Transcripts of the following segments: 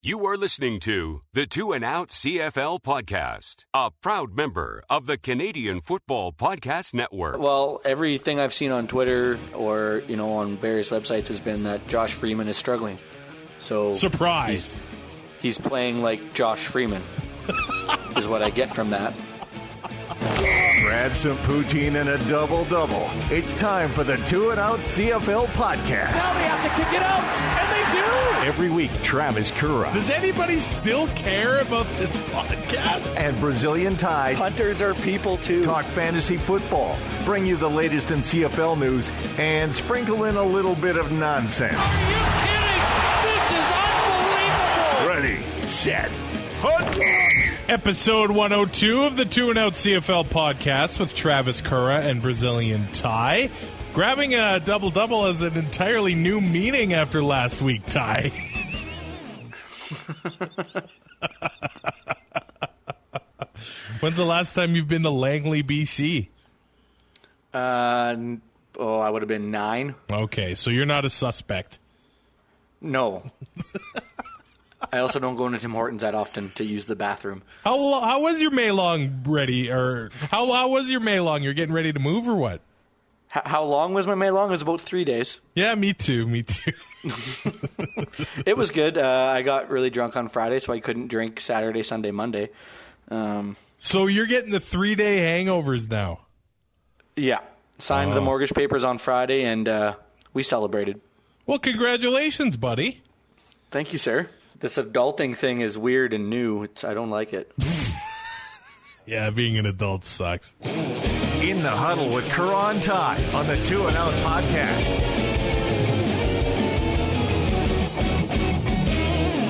You are listening to the 2 and Out CFL podcast, a proud member of the Canadian Football Podcast Network. Well, everything I've seen on Twitter or, on various websites has been that Josh Freeman is struggling. So surprise. He's playing like Josh Freeman is what I get from that. Grab some poutine and a double-double. It's time for the 2 and Out CFL podcast. Now they have to kick it out, and they do! Every week, Travis Currah. Does anybody still care about this podcast? And Brazilian Ty. Hunters are people, too. Talk fantasy football, bring you the latest in CFL news, and sprinkle in a little bit of nonsense. Are you kidding? This is unbelievable! Ready, set, hunt! Episode 102 of the 2 and Out CFL podcast with Travis Currah and Brazilian Ty. Grabbing a double-double has an entirely new meaning after last week, Ty. When's the last time you've been to Langley, BC? I would have been 9. Okay, so you're not a suspect. No. I also don't go into Tim Hortons that often to use the bathroom. How was your Maylong ready? Or how was your Maylong? You're getting ready to move or what? How long was my Maylong? It was about 3 days. Yeah, me too. It was good. I got really drunk on Friday, so I couldn't drink Saturday, Sunday, Monday. So you're getting the 3-day hangovers now? Yeah. Signed the mortgage papers on Friday, and we celebrated. Well, congratulations, buddy. Thank you, sir. This adulting thing is weird and new. I don't like it. Yeah, being an adult sucks. In the Huddle with Currah and Ty on the 2 and Out podcast.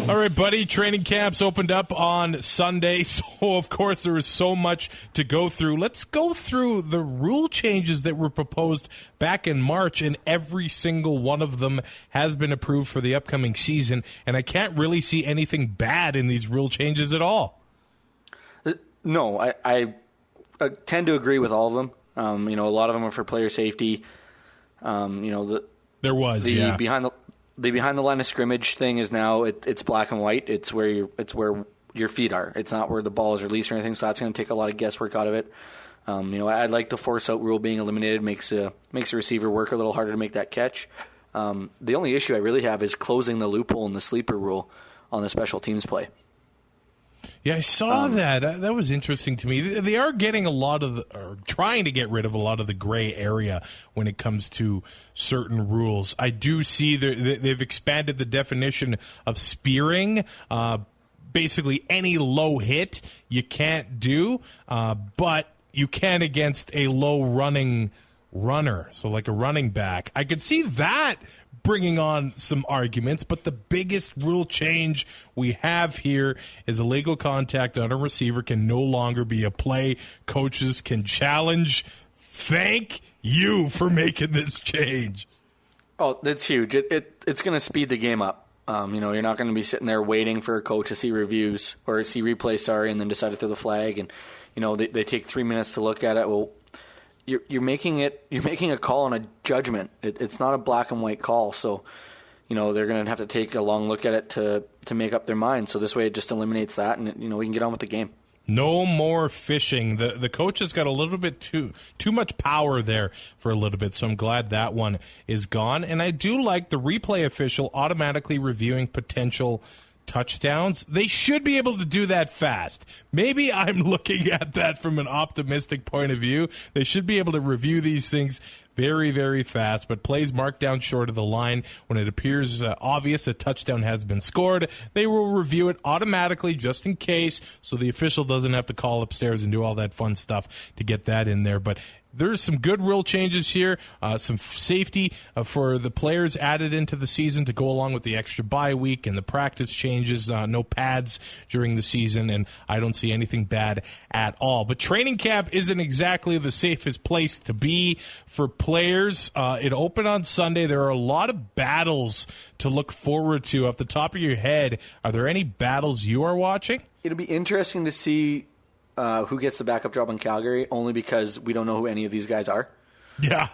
All right, buddy, training camps opened up on Sunday, so of course there is so much to go through. Let's go through the rule changes that were proposed back in March, and every single one of them has been approved for the upcoming season, and I can't really see anything bad in these rule changes at all. No, I tend to agree with all of them. A lot of them are for player safety. The behind the line of scrimmage thing is now it's black and white. It's where your feet are. It's not where the ball is released or anything. So that's going to take a lot of guesswork out of it. I'd like the force out rule being eliminated. Makes a receiver work a little harder to make that catch. The only issue I really have is closing the loophole in the sleeper rule on the special teams play. Yeah, I saw that. That was interesting to me. They are getting trying to get rid of a lot of the gray area when it comes to certain rules. I do see they've expanded the definition of spearing. Basically, any low hit you can't do, but you can against a low running runner, so like a running back. I could see that bringing on some arguments, but the biggest rule change we have here is illegal contact on a receiver can no longer be a play coaches can challenge. Thank you for making this change. Oh, that's huge. It's going to speed the game up. You're not going to be sitting there waiting for a coach to see reviews or see replays, and then decide to throw the flag. And they take 3 minutes to look at it. Well, You're making a call on a judgment. It's not a black and white call, so they're going to have to take a long look at it to make up their mind. So this way, it just eliminates that, and we can get on with the game. No more fishing. The coach has got a little bit too much power there for a little bit, so I'm glad that one is gone. And I do like the replay official automatically reviewing potential touchdowns. They should be able to do that fast. Maybe I'm looking at that from an optimistic point of view. They should be able to review these things very, very fast, but plays marked down short of the line when it appears obvious a touchdown has been scored, they will review it automatically just in case, so the official doesn't have to call upstairs and do all that fun stuff to get that in there. But there's some good rule changes here, some safety for the players added into the season to go along with the extra bye week and the practice changes, no pads during the season, and I don't see anything bad at all. But training camp isn't exactly the safest place to be for players. It opened on Sunday. There are a lot of battles to look forward to. Off the top of your head, are there any battles you are watching? It'll be interesting to see who gets the backup job in Calgary, only because we don't know who any of these guys are. Yeah,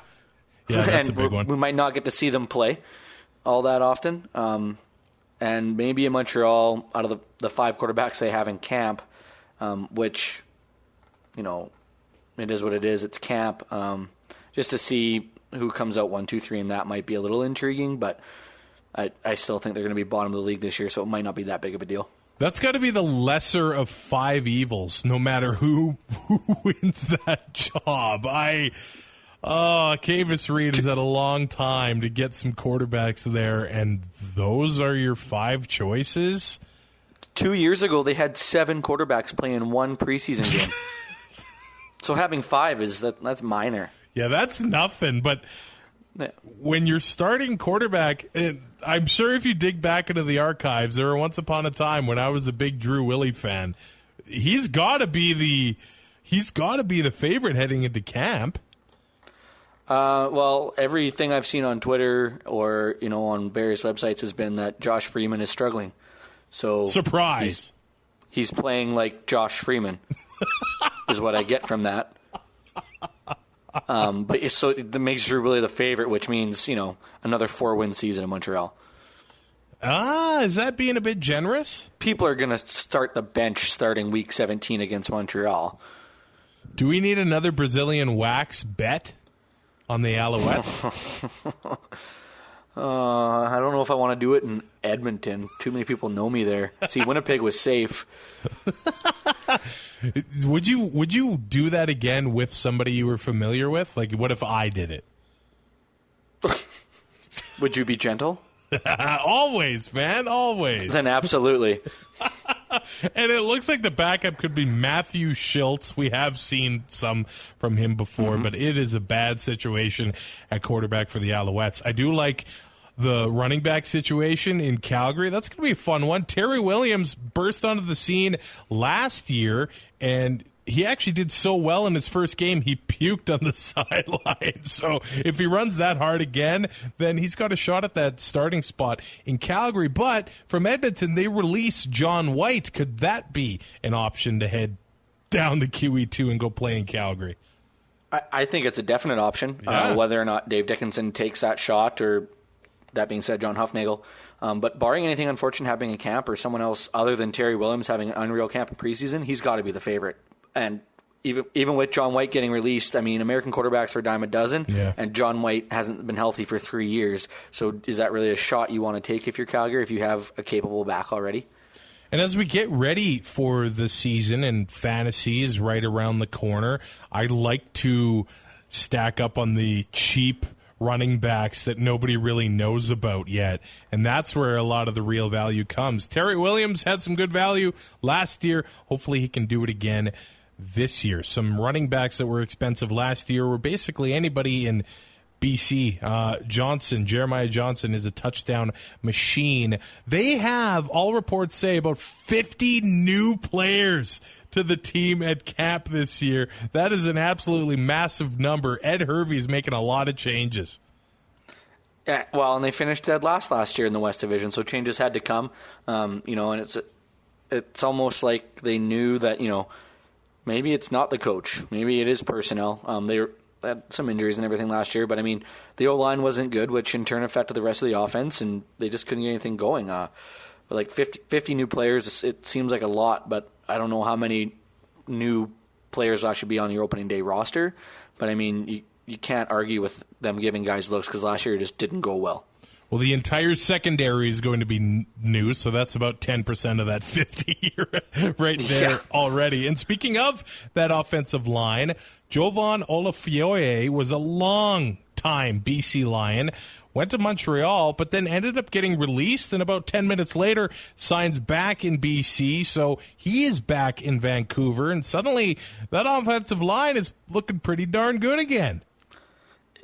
that's and a big one. We might not get to see them play all that often. And maybe in Montreal, out of the 5 quarterbacks they have in camp, which, it is what it is. It's camp. Just to see who comes out 1, 2, 3, and that might be a little intriguing, but I still think they're going to be bottom of the league this year, so it might not be that big of a deal. That's got to be the lesser of 5 evils, no matter who wins that job. Kavis Reed has had a long time to get some quarterbacks there, and those are your 5 choices? 2 years ago, they had 7 quarterbacks playing 1 preseason game. So having 5 that's minor. Yeah, that's nothing, but when you're starting quarterback, I'm sure if you dig back into the archives, there were once upon a time when I was a big Drew Willie fan. He's got to be the favorite heading into camp. Well, everything I've seen on Twitter or on various websites has been that Josh Freeman is struggling. So surprise, he's playing like Josh Freeman, is what I get from that. But so it makes Drew Willie the favorite, which means another 4-win season in Montreal. Is that being a bit generous? People are going to start the bench starting Week 17 against Montreal. Do we need another Brazilian wax bet on the Alouettes? I don't know if I want to do it in Edmonton. Too many people know me there. See, Winnipeg was safe. Would you do that again with somebody you were familiar with? Like, what if I did it? Would you be gentle? Always, man, always. Then absolutely. And it looks like the backup could be Matthew Schultz. We have seen some from him before, but it is a bad situation at quarterback for the Alouettes. I do like the running back situation in Calgary. That's going to be a fun one. Terry Williams burst onto the scene last year, and he actually did so well in his first game, he puked on the sideline. So if he runs that hard again, then he's got a shot at that starting spot in Calgary. But from Edmonton, they release John White. Could that be an option to head down the QE2 and go play in Calgary? I think it's a definite option, whether or not Dave Dickinson takes that shot, or that being said, John Huffnagel. But barring anything unfortunate happening in camp or someone else other than Terry Williams having an unreal camp in preseason, he's got to be the favorite. And even with John White getting released, I mean, American quarterbacks are a dime a dozen, and John White hasn't been healthy for 3 years. So is that really a shot you want to take if you're Calgary, if you have a capable back already? And as we get ready for the season and fantasy is right around the corner, I'd like to stack up on the cheap running backs that nobody really knows about yet. And that's where a lot of the real value comes. Terry Williams had some good value last year. Hopefully he can do it again this year. Some running backs that were expensive last year were basically anybody in BC. Jeremiah Johnson is a touchdown machine. They have, all reports say, about 50 new players to the team at camp this year. That is an absolutely massive number. Ed Hervey is making a lot of changes. Yeah, well, and they finished dead last year in the West Division, so changes had to come. And it's almost like they knew that, maybe it's not the coach. Maybe it is personnel. They had some injuries and everything last year, but I mean, the O-line wasn't good, which in turn affected the rest of the offense, and they just couldn't get anything going. But like 50 new players, it seems like a lot, but I don't know how many new players will actually be on your opening day roster. But I mean, you can't argue with them giving guys looks because last year it just didn't go well. Well, the entire secondary is going to be new, so that's about 10% of that 50 right there already. And speaking of that offensive line, Jovan Olafioye was a long-time BC Lion, went to Montreal, but then ended up getting released, and about 10 minutes later signs back in BC, so he is back in Vancouver, and suddenly that offensive line is looking pretty darn good again.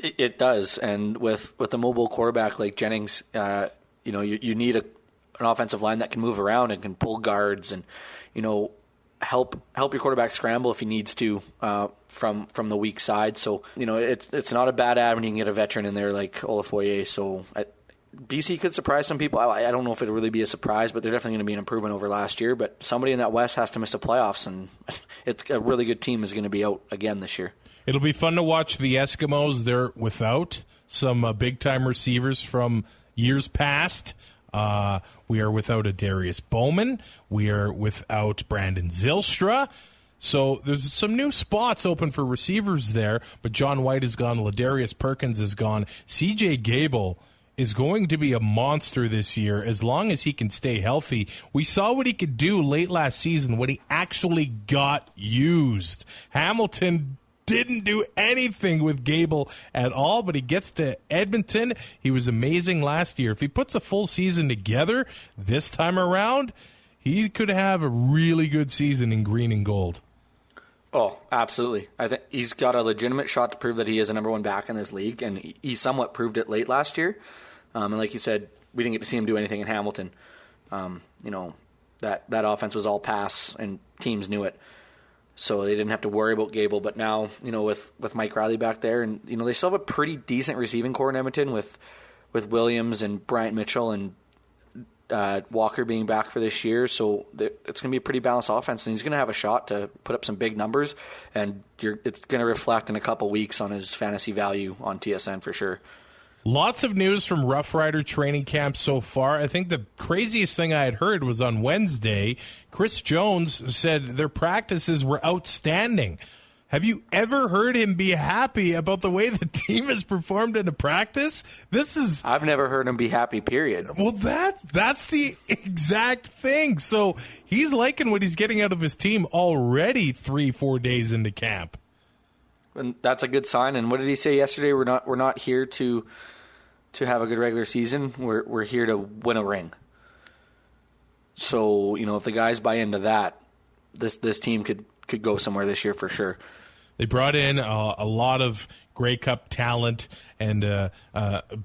It does, and with a mobile quarterback like Jennings, you need an offensive line that can move around and can pull guards and help your quarterback scramble if he needs to from the weak side. So it's not a bad avenue. You can get a veteran in there like Olafoye. So BC could surprise some people. I don't know if it'll really be a surprise, but they're definitely going to be an improvement over last year. But somebody in that West has to miss the playoffs, and it's a really good team is going to be out again this year. It'll be fun to watch the Eskimos. They're without some big-time receivers from years past. We are without a Darius Bowman. We are without Brandon Zylstra. So there's some new spots open for receivers there, but John White is gone. Ladarius Perkins is gone. CJ Gable is going to be a monster this year as long as he can stay healthy. We saw what he could do late last season when he actually got used. Hamilton didn't do anything with Gable at all, but he gets to Edmonton. He was amazing last year. If he puts a full season together this time around, he could have a really good season in green and gold. Oh, absolutely. I think he's got a legitimate shot to prove that he is a number one back in this league, and he somewhat proved it late last year. And like you said, we didn't get to see him do anything in Hamilton. That offense was all pass, and teams knew it. So they didn't have to worry about Gable. But now, with Mike Riley back there, and they still have a pretty decent receiving core in Edmonton with Williams and Bryant Mitchell and Walker being back for this year, so it's going to be a pretty balanced offense, and he's going to have a shot to put up some big numbers, and it's going to reflect in a couple weeks on his fantasy value on TSN for sure. Lots of news from Rough Rider training camp so far. I think the craziest thing I had heard was on Wednesday, Chris Jones said their practices were outstanding. Have you ever heard him be happy about the way the team has performed in a practice? I've never heard him be happy, period. Well, that's the exact thing. So he's liking what he's getting out of his team already 3-4 days into camp. And that's a good sign. And what did he say yesterday? We're not here to have a good regular season. We're here to win a ring. So, if the guys buy into that, this team could go somewhere this year for sure. They brought in a lot of Grey Cup talent and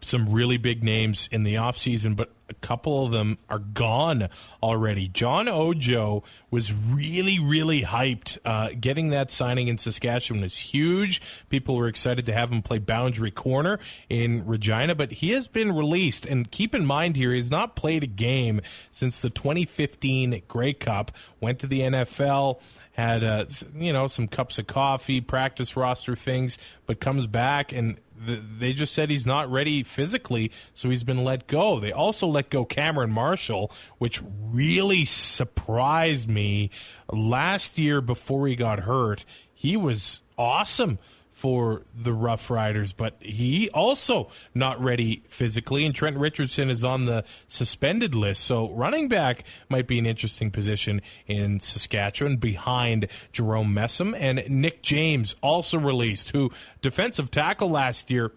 some really big names in the offseason, but a couple of them are gone already. John Ojo was really, really hyped. Getting that signing in Saskatchewan is huge. People were excited to have him play boundary corner in Regina, but he has been released. And keep in mind here, he's not played a game since the 2015 Grey Cup, went to the NFL, had some cups of coffee, practice roster things, but comes back and they just said he's not ready physically, so he's been let go. They also let go Cameron Marshall, which really surprised me. Last year, before he got hurt, he was awesome for the Rough Riders, but he also not ready physically, and Trent Richardson is on the suspended list. So running back might be an interesting position in Saskatchewan behind Jerome Messam, and Nick James also released, who defensive tackle last year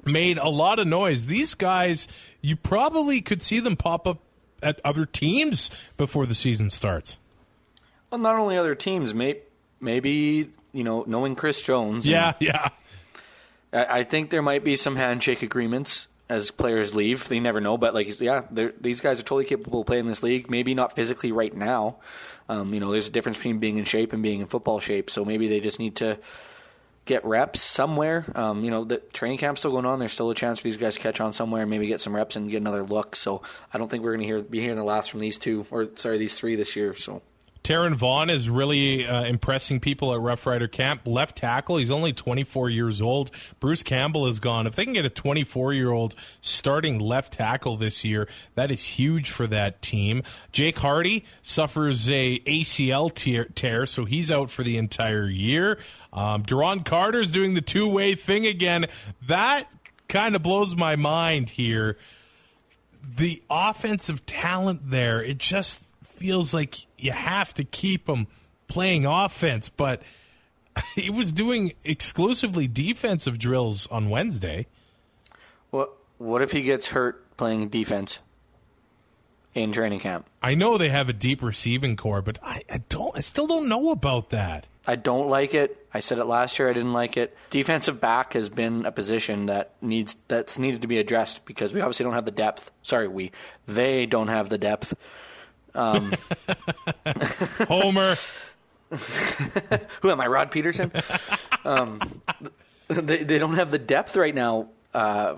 made a lot of noise. These guys, you probably could see them pop up at other teams before the season starts. Well, not only other teams, maybe knowing Chris Jones. Yeah. I think there might be some handshake agreements as players leave. They never know, but these guys are totally capable of playing in this league. Maybe not physically right now. There's a difference between being in shape and being in football shape. So maybe they just need to get reps somewhere. The training camp's still going on. There's still a chance for these guys to catch on somewhere and maybe get some reps and get another look. So I don't think we're going to be hearing the last from these three this year. So. Taron Vaughn is really impressing people at Rough Rider camp. Left tackle, he's only 24 years old. Bruce Campbell is gone. If they can get a 24-year-old starting left tackle this year, that is huge for that team. Jake Hardy suffers a ACL tear, so he's out for the entire year. Deron Carter's doing the two-way thing again. That kind of blows my mind here. The offensive talent there, it just feels like you have to keep him playing offense, but he was doing exclusively defensive drills on Wednesday. What if he gets hurt playing defense in training camp? I know they have a deep receiving core, but I still don't know about that. I don't like it. I said it last year. I didn't like it. Defensive back has been a position that's needed to be addressed because we obviously don't have the depth. They don't have the depth. Homer. Who am I, Rod Peterson? They don't have the depth right now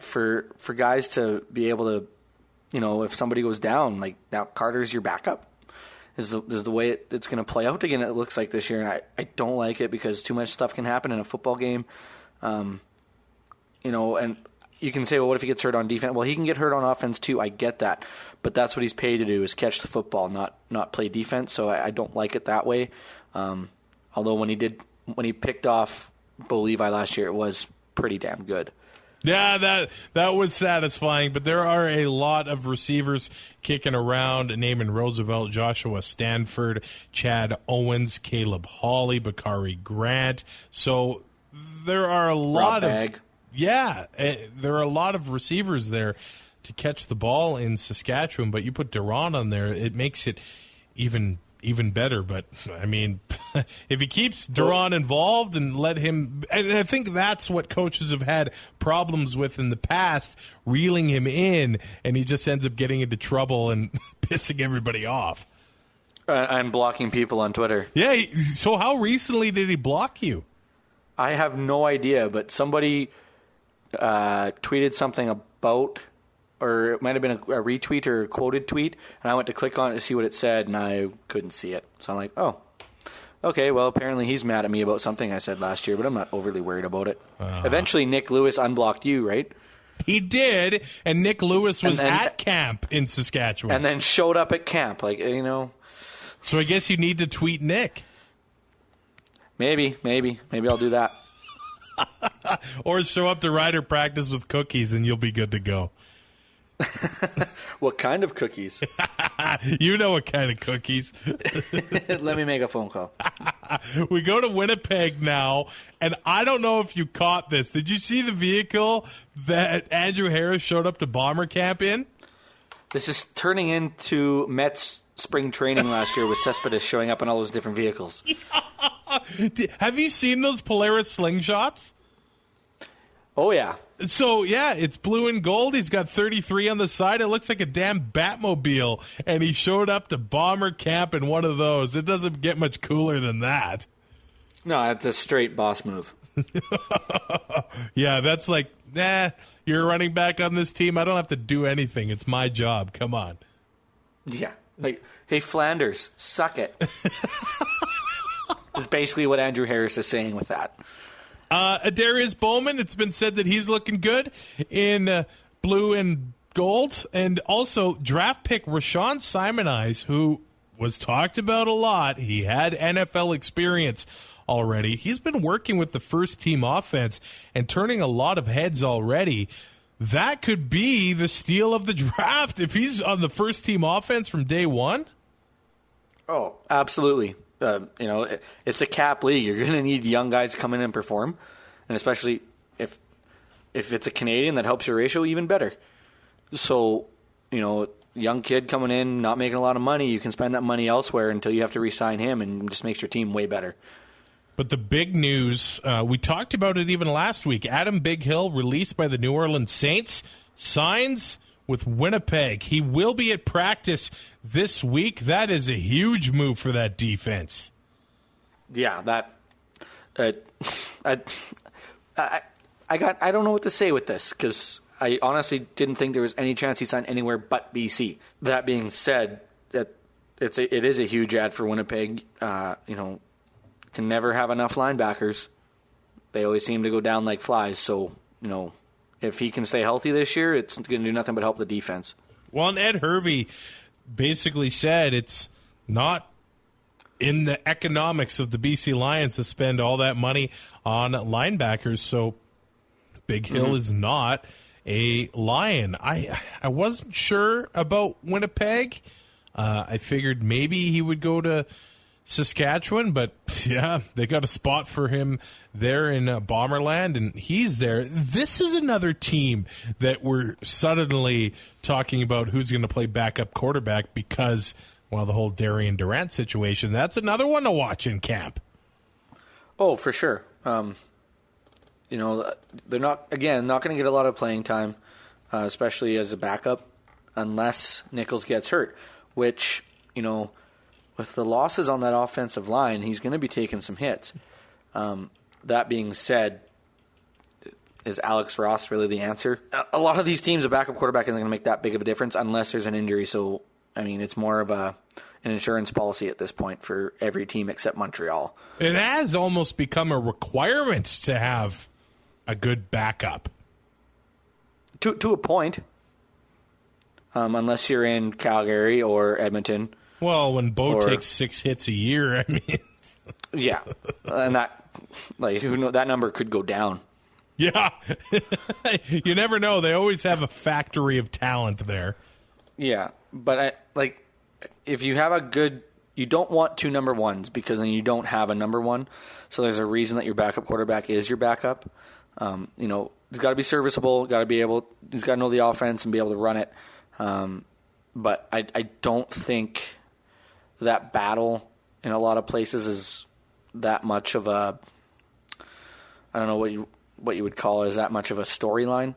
for guys to be able to, if somebody goes down, like now Carter's your backup is the way it's going to play out again. It looks like this year, and I don't like it because too much stuff can happen in a football game. And you can say, well, what if he gets hurt on defense? Well, he can get hurt on offense too. I get that. But that's what he's paid to do, is catch the football, not play defense. So I don't like it that way. Although when he picked off Bo Levi last year, it was pretty damn good. Yeah, that was satisfying, but there are a lot of receivers kicking around, naming Roosevelt, Joshua Stanford, Chad Owens, Caleb Hawley, Bakari Grant. So there are a lot there are a lot of receivers there to catch the ball in Saskatchewan, but you put Durant on there, it makes it even better. But I mean, if he keeps Durant involved and let him, and I think that's what coaches have had problems with in the past, reeling him in, and he just ends up getting into trouble and pissing everybody off. And blocking people on Twitter. Yeah, so how recently did he block you? I have no idea, but somebody tweeted something about, or it might have been a retweet or a quoted tweet, and I went to click on it to see what it said, and I couldn't see it. So I'm like, oh, okay, well, apparently he's mad at me about something I said last year, but I'm not overly worried about it. Eventually, Nick Lewis unblocked you, right? He did, and Nick Lewis was at camp in Saskatchewan. And then showed up at camp, So I guess you need to tweet Nick. Maybe I'll do that. Or show up to rider practice with cookies, and you'll be good to go. What kind of cookies? You know what kind of cookies. Let me make a phone call. We go to Winnipeg now, and I don't know if you caught this. Did you see the vehicle that Andrew Harris showed up to Bomber Camp in? This is turning into Mets spring training last year with Cespedes showing up in all those different vehicles. Have you seen those Polaris slingshots? Oh, yeah. So, yeah, it's blue and gold. He's got 33 on the side. It looks like a damn Batmobile. And he showed up to Bomber Camp in one of those. It doesn't get much cooler than that. No, it's a straight boss move. Yeah, that's like, you're a running back on this team. I don't have to do anything. It's my job. Come on. Yeah. Like, hey, Flanders, suck it. Is basically what Andrew Harris is saying with that. Adarius Bowman, it's been said that he's looking good in blue and gold. And also draft pick Rashawn Simonize, who was talked about a lot. He had NFL experience already. He's been working with the first team offense and turning a lot of heads already. That could be the steal of the draft if he's on the first team offense from day one. Oh, absolutely. It's a cap league. You're going to need young guys to come in and perform, and especially if it's a Canadian that helps your ratio, even better. So, young kid coming in, not making a lot of money, you can spend that money elsewhere until you have to re-sign him, and just makes your team way better. But the big news, we talked about it even last week. Adam Big Hill, released by the New Orleans Saints, signs with Winnipeg. He will be at practice this week. That is a huge move for that defense. Yeah, that I don't know what to say with this, because I honestly didn't think there was any chance he signed anywhere but BC. That being said, it is a huge ad for Winnipeg. Can never have enough linebackers. They always seem to go down like flies. So, if he can stay healthy this year, it's going to do nothing but help the defense. Well, and Ed Hervey basically said it's not in the economics of the BC Lions to spend all that money on linebackers. So Big Hill is not a Lion. I wasn't sure about Winnipeg. I figured maybe he would go to Saskatchewan, but yeah, they got a spot for him there in Bomberland, and he's there. This is another team that we're suddenly talking about who's going to play backup quarterback because, well, the whole Darian Durant situation. That's another one to watch in camp. Oh, for sure. They're not going to get a lot of playing time, especially as a backup, unless Nichols gets hurt, which, with the losses on that offensive line, he's going to be taking some hits. That being said, is Alex Ross really the answer? A lot of these teams, a backup quarterback isn't going to make that big of a difference unless there's an injury. So, it's more of an insurance policy at this point for every team except Montreal. It has almost become a requirement to have a good backup. to a point, unless you're in Calgary or Edmonton. Well, when Bo takes 6 hits a year, I mean... Yeah, and that, who knows, that number could go down. Yeah, you never know. They always have a factory of talent there. Yeah, but if you have a good, you don't want 2 number ones because then you don't have a number one. So there's a reason that your backup quarterback is your backup. He's got to be serviceable. He's got to know the offense and be able to run it. But I don't think that battle in a lot of places is that much of a, I don't know what you would call it, is that much of a storyline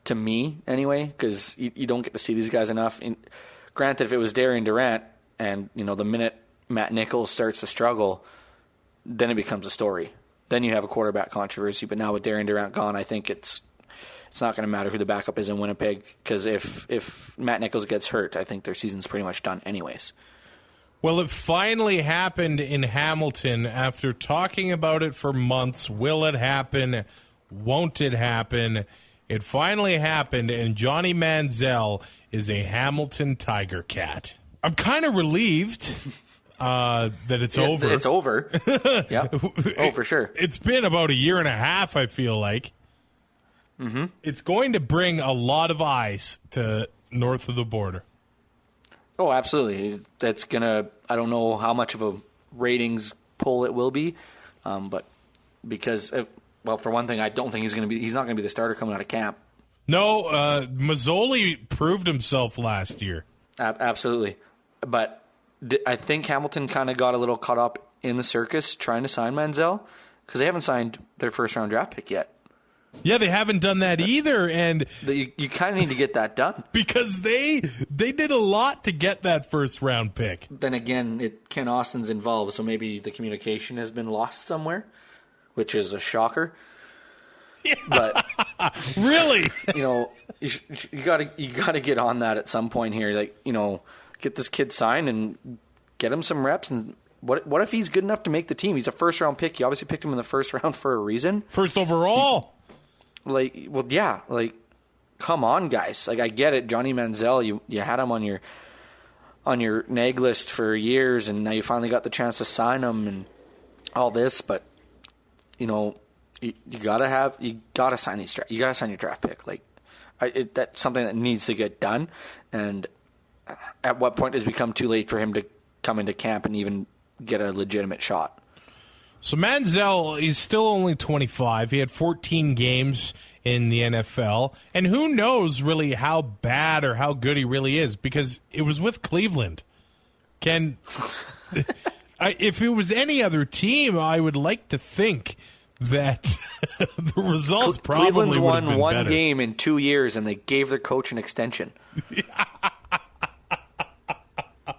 to me anyway, because you don't get to see these guys enough. Granted, if it was Darian Durant and the minute Matt Nichols starts to struggle, then it becomes a story. Then you have a quarterback controversy. But now with Darian Durant gone, I think it's not going to matter who the backup is in Winnipeg, because if Matt Nichols gets hurt, I think their season's pretty much done anyways. Well, it finally happened in Hamilton after talking about it for months. Will it happen? Won't it happen? It finally happened, and Johnny Manziel is a Hamilton Tiger Cat. I'm kind of relieved that it's over. It's over. Yeah. Oh, for sure. It's been about a year and a half, I feel like. Mm-hmm. It's going to bring a lot of eyes to north of the border. Oh, absolutely. That's going to, I don't know how much of a ratings pull it will be, but because, for one thing, I don't think he's not going to be the starter coming out of camp. No, Mazzoli proved himself last year. Absolutely. But I think Hamilton kind of got a little caught up in the circus trying to sign Manziel because they haven't signed their first-round draft pick yet. Yeah, they haven't done that either, and you kind of need to get that done because they did a lot to get that first-round pick. Then again, Ken Austin's involved, so maybe the communication has been lost somewhere, which is a shocker. Yeah. But really, you gotta get on that at some point here. Get this kid signed and get him some reps. And what if he's good enough to make the team? He's a first-round pick. You obviously picked him in the first round for a reason. First overall. Come on, guys. I get it. Johnny Manziel, you had him on your nag list for years, and now you finally got the chance to sign him and all this. But you gotta sign your draft pick. That's something that needs to get done. And at what point does it become too late for him to come into camp and even get a legitimate shot? So Manziel is still only 25. He had 14 games in the NFL. And who knows really how bad or how good he really is, because it was with Cleveland. If it was any other team, I would like to think that the results probably Cleveland's would have been won one better. game in 2 years, and they gave their coach an extension.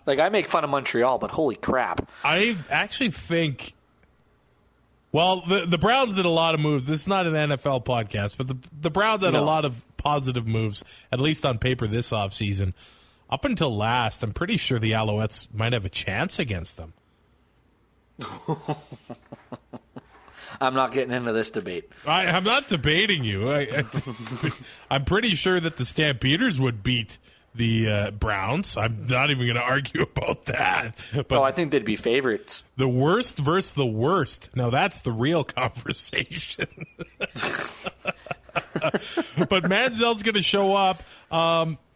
I make fun of Montreal, but holy crap. I actually think... Well, the Browns did a lot of moves. This is not an NFL podcast, but the Browns had a lot of positive moves, at least on paper this offseason. Up until last, I'm pretty sure the Alouettes might have a chance against them. I'm not getting into this debate. I'm not debating you. I'm pretty sure that the Stampeders would beat the Browns. I'm not even going to argue about that. But I think they'd be favorites. The worst versus the worst. Now, that's the real conversation. But Manziel's going to show up.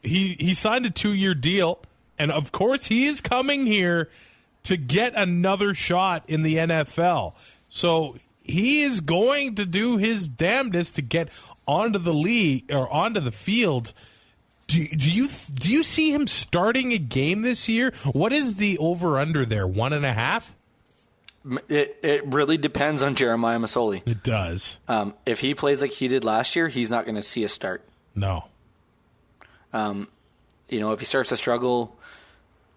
He signed a 2-year deal, and of course he is coming here to get another shot in the NFL. So he is going to do his damnedest to get onto the league or onto the field. Do you see him starting a game this year? What is the over-under there, 1.5? It really depends on Jeremiah Masoli. It does. If he plays like he did last year, he's not going to see a start. No. If he starts to struggle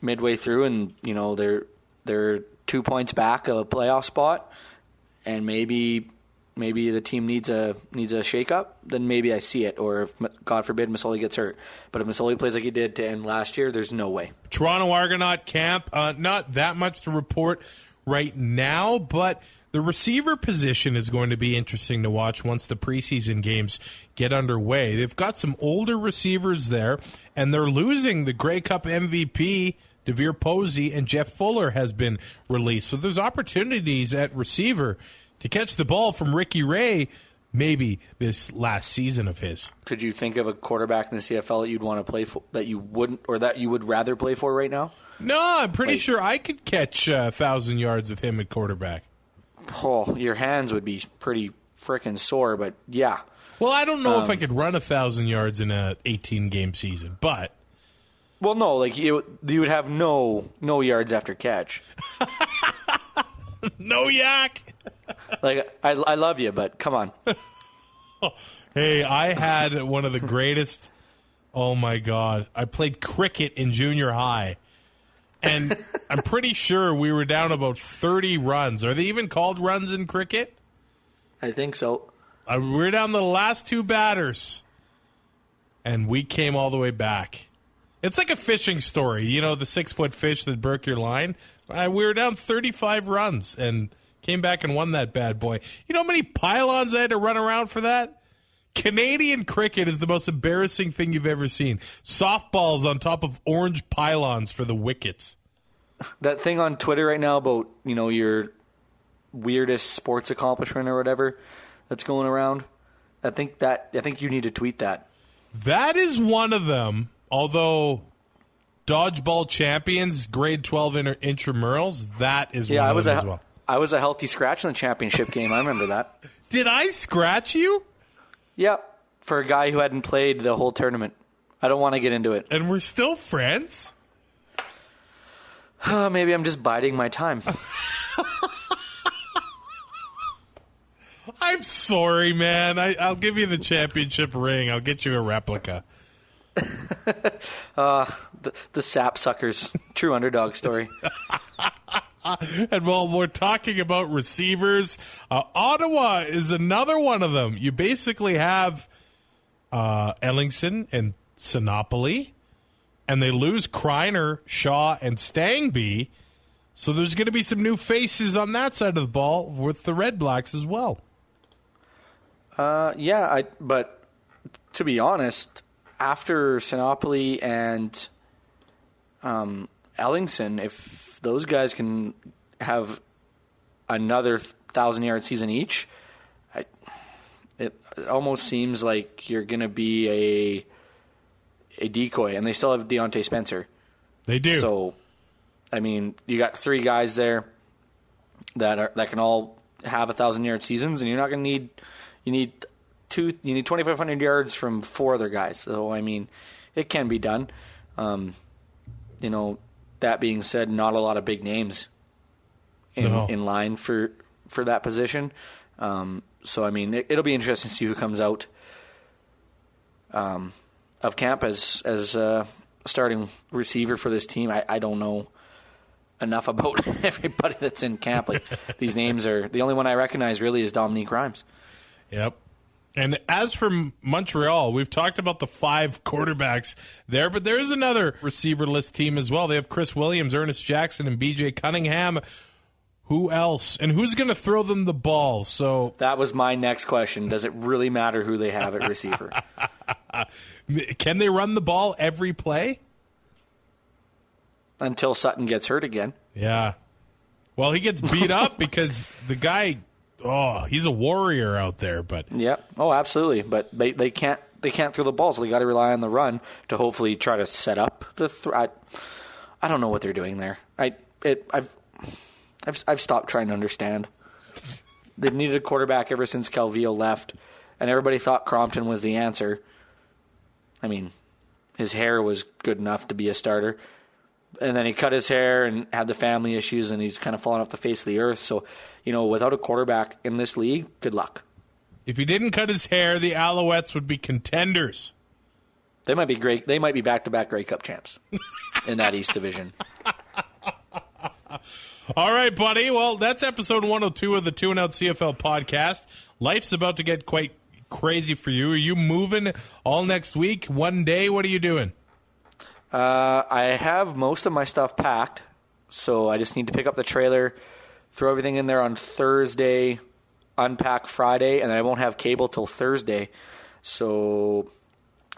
midway through and, they're 2 points back of a playoff spot and maybe the team needs a shake-up, then maybe I see it. Or if, God forbid, Masoli gets hurt. But if Masoli plays like he did to end last year, there's no way. Toronto Argonaut camp, not that much to report right now, but The receiver position is going to be interesting to watch once the preseason games get underway. They've got some older receivers there, and they're losing the Grey Cup MVP, DeVere Posey, and Jeff Fuller has been released. So there's opportunities at receiver to catch the ball from Ricky Ray, maybe this last season of his. Could you think of a quarterback in the CFL that you'd want to play for, that you wouldn't, or that you would rather play for right now? No, I'm pretty sure I could catch 1,000 yards of him at quarterback. Oh, your hands would be pretty frickin' sore, but yeah. Well, I don't know if I could run 1,000 yards in a 18-game season, but... Well, no, like you would have no yards after catch. No yak. Like I love you, but come on. Hey, I had one of the greatest. Oh my God! I played cricket in junior high, and I'm pretty sure we were down about 30 runs. Are they even called runs in cricket? I think so. We were down the last two batters, and we came all the way back. It's like a fishing story, you know, the 6-foot fish that broke your line. We were down 35 runs and came back and won that bad boy. You know how many pylons I had to run around for that? Canadian cricket is the most embarrassing thing you've ever seen. Softballs on top of orange pylons for the wickets. That thing on Twitter right now about, you know, your weirdest sports accomplishment or whatever that's going around, I think you need to tweet that. That is one of them, although dodgeball champions, grade 12 intramurals, that is one of them as well. I was a healthy scratch in the championship game. I remember that. Did I scratch you? Yep, for a guy who hadn't played the whole tournament. I don't want to get into it. And we're still friends? Maybe I'm just biding my time. I'm sorry, man. I'll give you the championship ring. I'll get you a replica. The sapsuckers. True underdog story. And while we're talking about receivers, Ottawa is another one of them. You basically have Ellingson and Sinopoli, and they lose Kreiner, Shaw, and Stangby. So there's going to be some new faces on that side of the ball with the Red Blacks as well. But to be honest, after Sinopoli and Ellingson, if those guys can have another 1,000-yard season each, it almost seems like you're going to be a decoy, and they still have Deontay Spencer. They do. So, I mean, you got three guys there that can all have 1,000-yard seasons, and you're not going to need. You need 2,500 yards from four other guys. So, I mean, it can be done. You know, that being said, not a lot of big names in line for that position. So, I mean, it'll be interesting to see who comes out of camp as a starting receiver for this team. I don't know enough about everybody that's in camp. Like, these names are the only one I recognize really is Dominique Rhymes. Yep. And as for Montreal, we've talked about the 5 quarterbacks there, but there's another receiver-less team as well. They have Chris Williams, Ernest Jackson, and B.J. Cunningham. Who else? And who's going to throw them the ball? So that was my next question. Does it really matter who they have at receiver? Can they run the ball every play? Until Sutton gets hurt again. Yeah. Well, he gets beat up because the guy... Oh, he's a warrior out there, but yeah. Oh, absolutely. But they can't throw the ball, so they got to rely on the run to hopefully try to set up the. I don't know what they're doing there. I've stopped trying to understand. They've needed a quarterback ever since Calvillo left, and everybody thought Crompton was the answer. I mean, his hair was good enough to be a starter. And then he cut his hair and had the family issues, and he's kind of fallen off the face of the earth. So, you know, without a quarterback in this league, good luck. If he didn't cut his hair, the Alouettes would be contenders. They might be great. They might be back-to-back Grey Cup champs in that East Division. All right, buddy. Well, that's episode 102 of the Two and Out CFL podcast. Life's about to get quite crazy for you. Are you moving all next week? One day? What are you doing? I have most of my stuff packed, so I just need to pick up the trailer, throw everything in there on Thursday, unpack Friday, and then I won't have cable till Thursday. So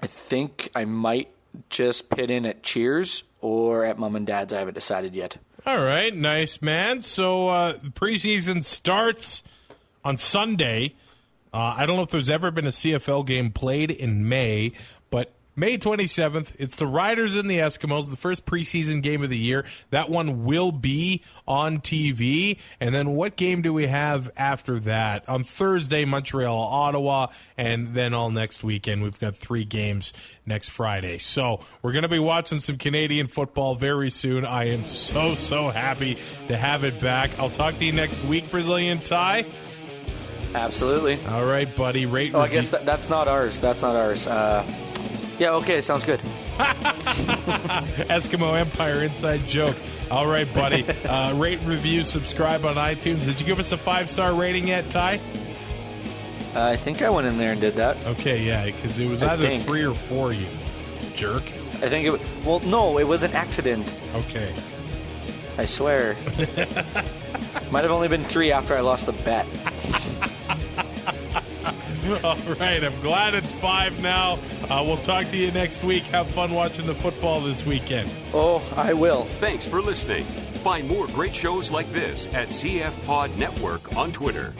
I think I might just pit in at Cheers or at Mom and Dad's. I haven't decided yet. All right, nice, man. So preseason starts on Sunday. I don't know if there's ever been a CFL game played in May, but May 27th, it's the Riders and the Eskimos, the first preseason game of the year. That one will be on TV. And then what game do we have after that? On Thursday, Montreal, Ottawa, and then all next weekend. We've got 3 games next Friday. So we're going to be watching some Canadian football very soon. I am so happy to have it back. I'll talk to you next week, Brazilian Ty. Absolutely. All right, buddy. Rate. I guess that's not ours. That's not ours. Yeah, okay, sounds good. Eskimo Empire inside joke. All right, buddy. Rate, review, subscribe on iTunes. Did you give us a 5-star rating yet, Ty? I think I went in there and did that. Okay, yeah, because it was either 3 or 4, you jerk. I think it. Well, no, it was an accident. Okay. I swear. Might have only been 3 after I lost the bet. All right, I'm glad it's 5 now. We'll talk to you next week. Have fun watching the football this weekend. Oh, I will. Thanks for listening. Find more great shows like this at CF Pod Network on Twitter.